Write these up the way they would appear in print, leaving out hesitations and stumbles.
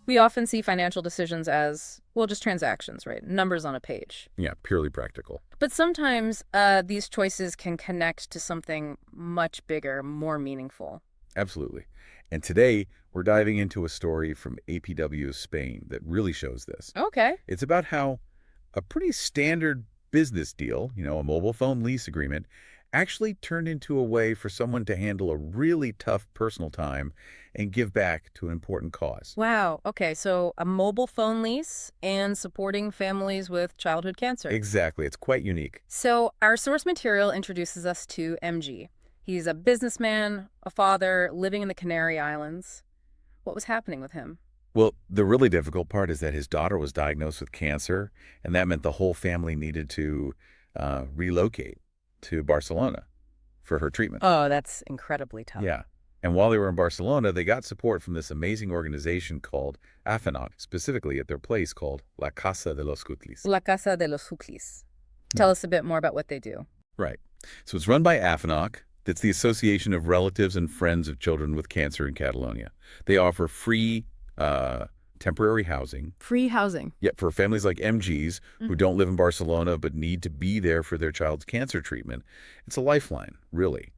We often see financial decisions as, well, just transactions, right? Numbers on a page. Yeah, purely practical. But sometimes these choices can connect to something much bigger, more meaningful. Absolutely. And today, we're diving into a story from APW Spain that really shows this. Okay. It's about how a pretty standard business deal, a mobile phone lease agreement, actually turned into a way for someone to handle a really tough personal time and give back to an important cause. Wow. Okay, so a mobile phone lease and supporting families with childhood cancer. Exactly. It's quite unique. So our source material introduces us to MG. He's a businessman, a father, living in the Canary Islands. What was happening with him? Well, the really difficult part is that his daughter was diagnosed with cancer, and that meant the whole family needed to relocate to Barcelona for her treatment. Oh, that's incredibly tough. Yeah. And while they were in Barcelona, they got support from this amazing organization called AFNOC, specifically at their place called La Casa de los Cutlis. La Casa de los Huclis. Tell us a bit more about what they do. Right. So it's run by AFNOC. That's the Association of Relatives and Friends of Children with Cancer in Catalonia. They offer free temporary housing. Free housing. Yeah, for families like MGs who don't live in Barcelona but need to be there for their child's cancer treatment. It's a lifeline, really.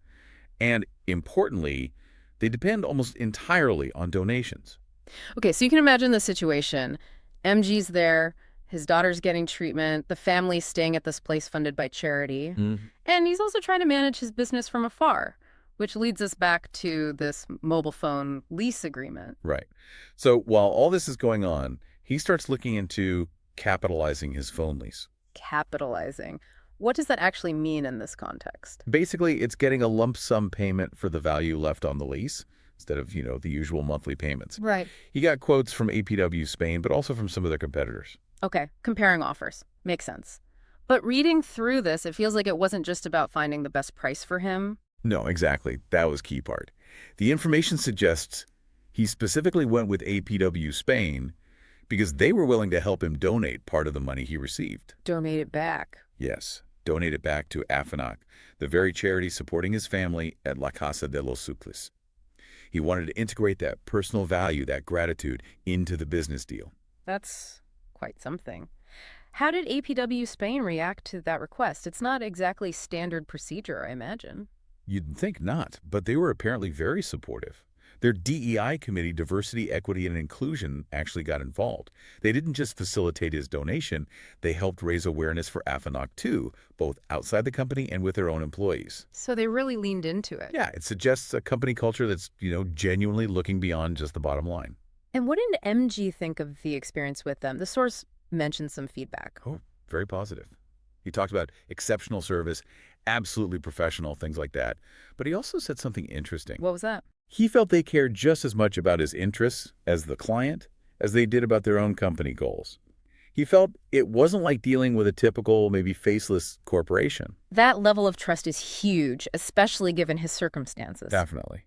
And importantly, they depend almost entirely on donations. Okay, so you can imagine the situation. MG's there, his daughter's getting treatment, the family's staying at this place funded by charity, and he's also trying to manage his business from afar, which leads us back to this mobile phone lease agreement. Right. So while all this is going on, he starts looking into capitalizing his phone lease. Capitalizing. What does that actually mean in this context? Basically, it's getting a lump sum payment for the value left on the lease instead of, the usual monthly payments. Right. He got quotes from APW Spain, but also from some of their competitors. Okay, comparing offers. Makes sense. But reading through this, it feels like it wasn't just about finding the best price for him. No, exactly. That was key part. The information suggests he specifically went with APW Spain because they were willing to help him donate part of the money he received. Donate it back. Yes, donate it back to AFNOC, the very charity supporting his family at La Casa de los Suclis. He wanted to integrate that personal value, that gratitude, into the business deal. That's quite something. How did APW Spain react to that request? It's not exactly standard procedure, I imagine. You'd think not, but they were apparently very supportive. Their DEI committee, Diversity, Equity, and Inclusion, actually got involved. They didn't just facilitate his donation, they helped raise awareness for AFNOC too, both outside the company and with their own employees. So they really leaned into it. Yeah, it suggests a company culture that's, genuinely looking beyond just the bottom line. And what did MG think of the experience with them? The source mentioned some feedback. Oh, very positive. He talked about exceptional service, absolutely professional, things like that. But he also said something interesting. What was that? He felt they cared just as much about his interests as the client as they did about their own company goals. He felt it wasn't like dealing with a typical, maybe faceless corporation. That level of trust is huge, especially given his circumstances. Definitely.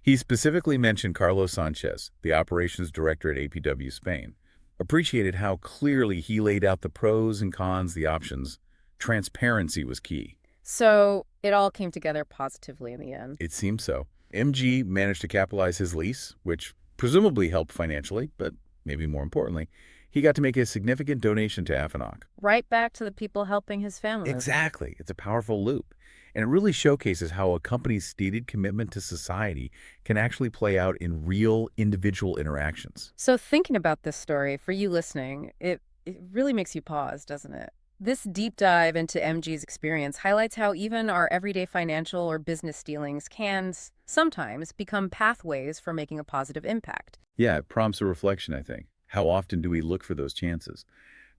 He specifically mentioned Carlos Sanchez, the operations director at APW Spain, appreciated how clearly he laid out the pros and cons, the options. Transparency was key. So it all came together positively in the end. It seems so. MG managed to capitalize his lease, which presumably helped financially, but maybe more importantly, he got to make a significant donation to AFNOC. Right back to the people helping his family. Exactly. It's a powerful loop. And it really showcases how a company's stated commitment to society can actually play out in real individual interactions. So thinking about this story, for you listening, it really makes you pause, doesn't it? This deep dive into MG's experience highlights how even our everyday financial or business dealings can sometimes become pathways for making a positive impact. Yeah, it prompts a reflection, I think. How often do we look for those chances?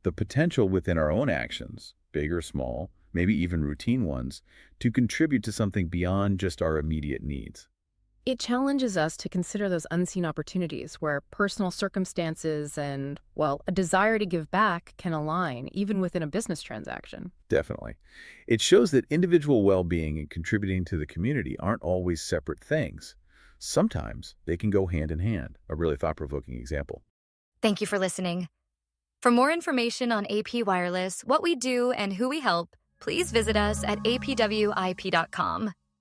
The potential within our own actions, big or small, maybe even routine ones, to contribute to something beyond just our immediate needs. It challenges us to consider those unseen opportunities where personal circumstances and, well, a desire to give back can align, even within a business transaction. Definitely. It shows that individual well-being and contributing to the community aren't always separate things. Sometimes they can go hand in hand, a really thought-provoking example. Thank you for listening. For more information on AP Wireless, what we do, and who we help, please visit us at apwip.com.